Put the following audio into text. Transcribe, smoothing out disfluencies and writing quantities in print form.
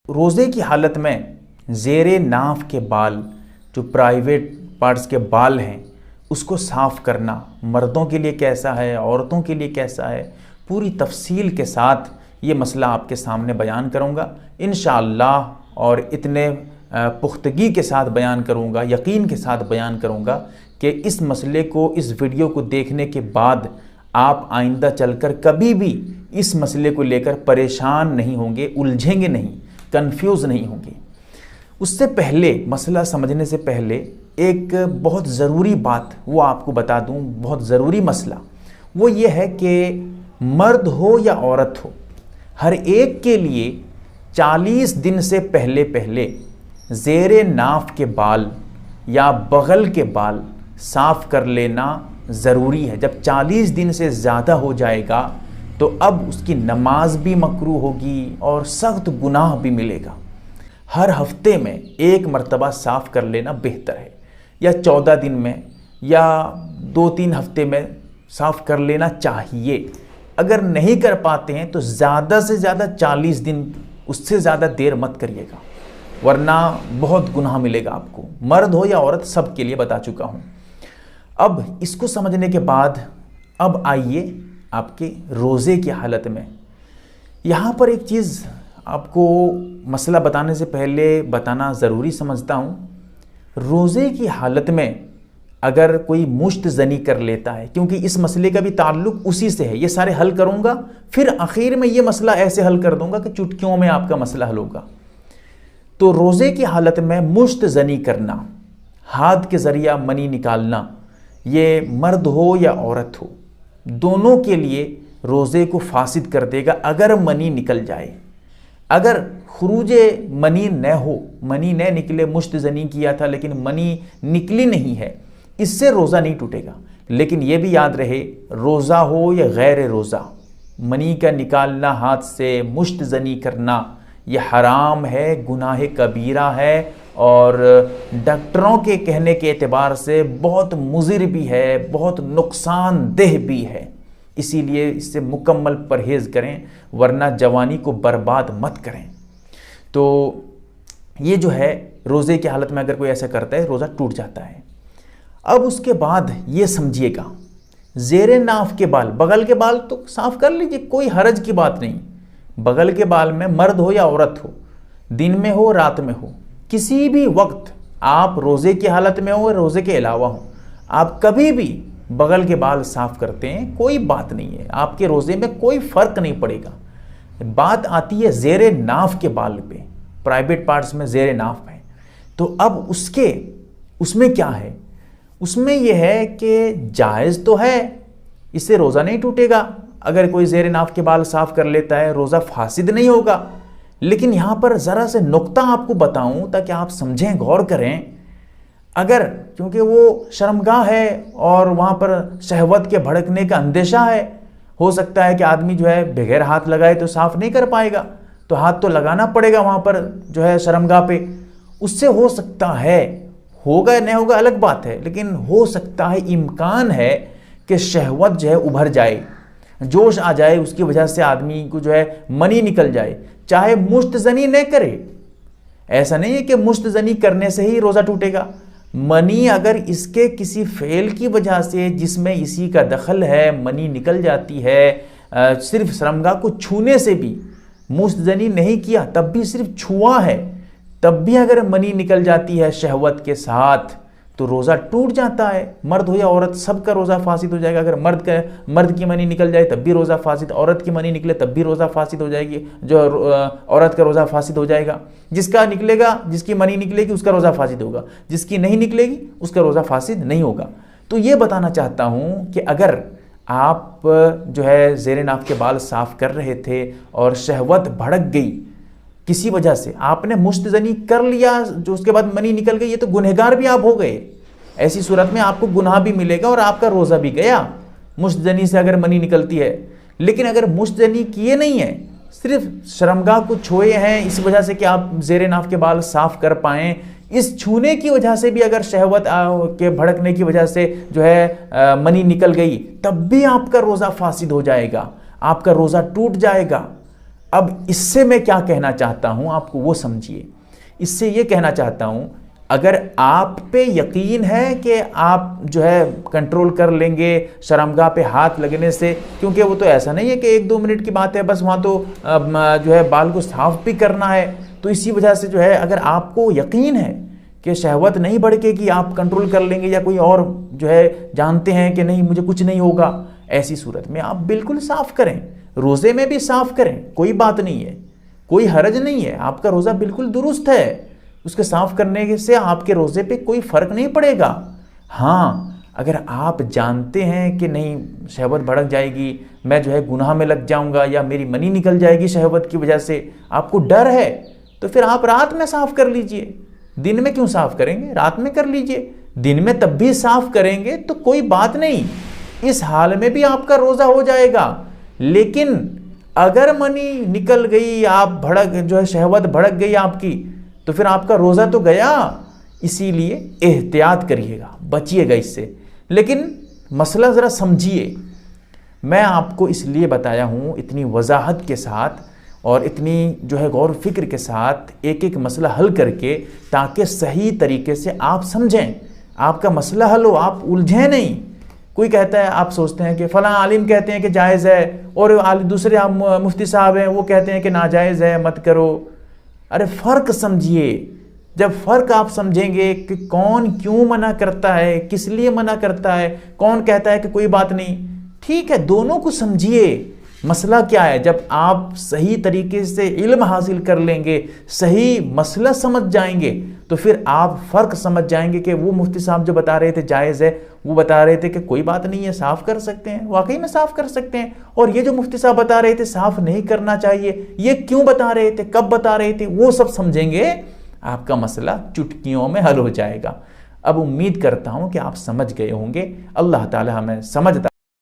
روزے کی حالت میں زیر ناف کے بال جو پرائیویٹ پارٹس کے بال ہیں اس کو صاف کرنا مردوں کے لیے کیسا ہے، عورتوں کے لیے کیسا ہے، پوری تفصیل کے ساتھ یہ مسئلہ آپ کے سامنے بیان کروں گا انشاءاللہ، اور اتنے پختگی کے ساتھ بیان کروں گا، یقین کے ساتھ بیان کروں گا کہ اس مسئلے کو، اس ویڈیو کو دیکھنے کے بعد آپ آئندہ چل کر کبھی بھی اس مسئلے کو لے کر پریشان نہیں ہوں گے، الجھیں گے نہیں، کنفیوز نہیں ہوں گے۔ اس سے پہلے، مسئلہ سمجھنے سے پہلے ایک بہت ضروری بات وہ آپ کو بتا دوں، بہت ضروری مسئلہ وہ یہ ہے کہ مرد ہو یا عورت ہو، ہر ایک کے لیے 40 دن سے پہلے زیر ناف کے بال یا بغل کے بال صاف کر لینا ضروری ہے۔ جب 40 دن سے زیادہ ہو جائے گا تو اب اس کی نماز بھی مکروہ ہوگی اور سخت گناہ بھی ملے گا۔ ہر ہفتے میں ایک مرتبہ صاف کر لینا بہتر ہے، یا 14 دن میں یا 2-3 ہفتے میں صاف کر لینا چاہیے۔ اگر نہیں کر پاتے ہیں تو زیادہ سے زیادہ 40 دن، اس سے زیادہ دیر مت کریے گا، ورنہ بہت گناہ ملے گا آپ کو، مرد ہو یا عورت سب کے لیے بتا چکا ہوں۔ اب اس کو سمجھنے کے بعد اب آئیے آپ کے روزے کی حالت میں۔ یہاں پر ایک چیز آپ کو مسئلہ بتانے سے پہلے بتانا ضروری سمجھتا ہوں۔ روزے کی حالت میں اگر کوئی مشت زنی کر لیتا ہے، کیونکہ اس مسئلے کا بھی تعلق اسی سے ہے، یہ سارے حل کروں گا، پھر آخر میں یہ مسئلہ ایسے حل کر دوں گا کہ چٹکیوں میں آپ کا مسئلہ حل ہوگا۔ تو روزے کی حالت میں مشت زنی کرنا، ہاتھ کے ذریعہ منی نکالنا، یہ مرد ہو یا عورت ہو، دونوں کے لیے روزے کو فاسد کر دے گا اگر منی نکل جائے۔ اگر خروج منی نہ ہو، منی نہ نکلے، مشت زنی کیا تھا لیکن منی نکلی نہیں ہے، اس سے روزہ نہیں ٹوٹے گا۔ لیکن یہ بھی یاد رہے، روزہ ہو یا غیر روزہ، منی کا نکالنا ہاتھ سے، مشت زنی کرنا یہ حرام ہے، گناہ کبیرہ ہے، اور ڈاکٹروں کے کہنے کے اعتبار سے بہت مضر بھی ہے، بہت نقصان دہ بھی ہے۔ اسی لیے اس سے مکمل پرہیز کریں، ورنہ جوانی کو برباد مت کریں۔ تو یہ جو ہے روزے کی حالت میں اگر کوئی ایسا کرتا ہے روزہ ٹوٹ جاتا ہے۔ اب اس کے بعد یہ سمجھیے گا، زیر ناف کے بال، بغل کے بال تو صاف کر لیجئے، کوئی حرج کی بات نہیں۔ بغل کے بال میں مرد ہو یا عورت ہو، دن میں ہو رات میں ہو، کسی بھی وقت، آپ روزے کی حالت میں ہو، روزے کے علاوہ ہو، آپ کبھی بھی بغل کے بال صاف کرتے ہیں، کوئی بات نہیں ہے، آپ کے روزے میں کوئی فرق نہیں پڑے گا۔ بات آتی ہے زیر ناف کے بال پہ، پرائیویٹ پارٹس میں زیر ناف ہے، تو اب اس میں کیا ہے؟ اس میں یہ ہے کہ جائز تو ہے، اس سے روزہ نہیں ٹوٹے گا۔ اگر کوئی زیر ناف کے بال صاف کر لیتا ہے روزہ فاسد نہیں ہوگا، لیکن یہاں پر ذرا سے نقطہ آپ کو بتاؤں تاکہ آپ سمجھیں، غور کریں۔ اگر کیونکہ وہ شرمگاہ ہے اور وہاں پر شہوت کے بھڑکنے کا اندیشہ ہے، ہو سکتا ہے کہ آدمی جو ہے بغیر ہاتھ لگائے تو صاف نہیں کر پائے گا، تو ہاتھ تو لگانا پڑے گا وہاں پر جو ہے شرمگاہ پہ۔ اس سے ہو سکتا ہے، ہوگا یا نہیں ہوگا الگ بات ہے، لیکن ہو سکتا ہے، امکان ہے کہ شہوت جو ہے ابھر جائے، جوش آ جائے، اس کی وجہ سے آدمی کو جو ہے منی نکل جائے، چاہے مشت زنی نہ کرے۔ ایسا نہیں ہے کہ مشت زنی کرنے سے ہی روزہ ٹوٹے گا، منی اگر اس کے کسی فعل کی وجہ سے جس میں اسی کا دخل ہے منی نکل جاتی ہے، صرف شرمگاہ کو چھونے سے بھی، مشت زنی نہیں کیا تب بھی صرف چھوا ہے، تب بھی اگر منی نکل جاتی ہے شہوت کے ساتھ تو روزہ ٹوٹ جاتا ہے۔ مرد ہو یا عورت سب کا روزہ فاسد ہو جائے گا۔ اگر مرد کی منی نکل جائے تب بھی روزہ فاسد، عورت کی منی نکلے تب بھی روزہ فاسد ہو جائے گی، جو عورت کا روزہ فاسد ہو جائے گا۔ جس کا نکلے گا، جس کی منی نکلے گی اس کا روزہ فاسد ہوگا، جس کی نہیں نکلے گی اس کا روزہ فاسد نہیں ہوگا۔ تو یہ بتانا چاہتا ہوں کہ اگر آپ جو ہے زیر ناف کے بال صاف کر رہے تھے اور شہوت بھڑک گئی کسی وجہ سے، آپ نے مشت زنی کر لیا جو اس کے بعد منی نکل گئی، یہ تو گنہگار بھی آپ ہو گئے۔ ایسی صورت میں آپ کو گناہ بھی ملے گا اور آپ کا روزہ بھی گیا، مشت زنی سے اگر منی نکلتی ہے۔ لیکن اگر مشت زنی کیے نہیں ہیں، صرف شرمگاہ کو چھوئے ہیں اس وجہ سے کہ آپ زیر ناف کے بال صاف کر پائیں، اس چھونے کی وجہ سے بھی اگر شہوت کے بھڑکنے کی وجہ سے جو ہے منی نکل گئی، تب بھی آپ کا روزہ فاسد ہو جائے گا، آپ کا روزہ ٹوٹ جائے گا۔ اب اس سے میں کیا کہنا چاہتا ہوں آپ کو وہ سمجھیے. اس سے یہ کہنا چاہتا ہوں اگر آپ پہ یقین ہے کہ آپ جو ہے کنٹرول کر لیں گے شرمگاہ پہ ہاتھ لگنے سے، کیونکہ وہ تو ایسا نہیں ہے کہ 1-2 منٹ کی بات ہے، بس وہاں تو جو ہے بال کو صاف بھی کرنا ہے. تو اسی وجہ سے جو ہے اگر آپ کو یقین ہے کہ شہوت نہیں بڑھے گی، آپ کنٹرول کر لیں گے، یا کوئی اور جو ہے جانتے ہیں کہ نہیں مجھے کچھ نہیں ہوگا، ایسی صورت میں آپ بالکل صاف کریں. روزے میں بھی صاف کریں، کوئی بات نہیں ہے، کوئی حرج نہیں ہے، آپ کا روزہ بالکل درست ہے. اس کے صاف کرنے سے آپ کے روزے پہ کوئی فرق نہیں پڑے گا. ہاں اگر آپ جانتے ہیں کہ نہیں شہوت بھڑک جائے گی، میں جو ہے گناہ میں لگ جاؤں گا یا میری منی نکل جائے گی شہوت کی وجہ سے، آپ کو ڈر ہے، تو پھر آپ رات میں صاف کر لیجئے. دن میں کیوں صاف کریں گے؟ رات میں کر لیجئے. دن میں تب بھی صاف کریں گے تو کوئی بات نہیں، اس حال میں بھی آپ کا روزہ ہو جائے گا. لیکن اگر منی نکل گئی، آپ جو ہے شہوت بھڑک گئی آپ کی، تو پھر آپ کا روزہ تو گیا. اسی لیے احتیاط کریے گا، بچیے گا اس سے. لیکن مسئلہ ذرا سمجھیے، میں آپ کو اس لیے بتایا ہوں اتنی وضاحت کے ساتھ اور اتنی جو ہے غور و فکر کے ساتھ ایک ایک مسئلہ حل کر کے، تاکہ صحیح طریقے سے آپ سمجھیں، آپ کا مسئلہ حل ہو، آپ الجھیں نہیں. کوئی کہتا ہے، آپ سوچتے ہیں کہ فلاں عالم کہتے ہیں کہ جائز ہے، اور دوسرے مفتی صاحب ہیں وہ کہتے ہیں کہ ناجائز ہے مت کرو. ارے فرق سمجھیے. جب فرق آپ سمجھیں گے کہ کون کیوں منع کرتا ہے، کس لیے منع کرتا ہے، کون کہتا ہے کہ کوئی بات نہیں، ٹھیک ہے، دونوں کو سمجھیے. مسئلہ کیا ہے؟ جب آپ صحیح طریقے سے علم حاصل کر لیں گے، صحیح مسئلہ سمجھ جائیں گے، تو پھر آپ فرق سمجھ جائیں گے کہ وہ مفتی صاحب جو بتا رہے تھے جائز ہے، وہ بتا رہے تھے کہ کوئی بات نہیں ہے صاف کر سکتے ہیں، واقعی میں صاف کر سکتے ہیں. اور یہ جو مفتی صاحب بتا رہے تھے صاف نہیں کرنا چاہیے، یہ کیوں بتا رہے تھے، کب بتا رہے تھے، وہ سب سمجھیں گے، آپ کا مسئلہ چٹکیوں میں حل ہو جائے گا. اب امید کرتا ہوں کہ آپ سمجھ گئے ہوں گے. اللہ تعالی ہمیں سمجھتا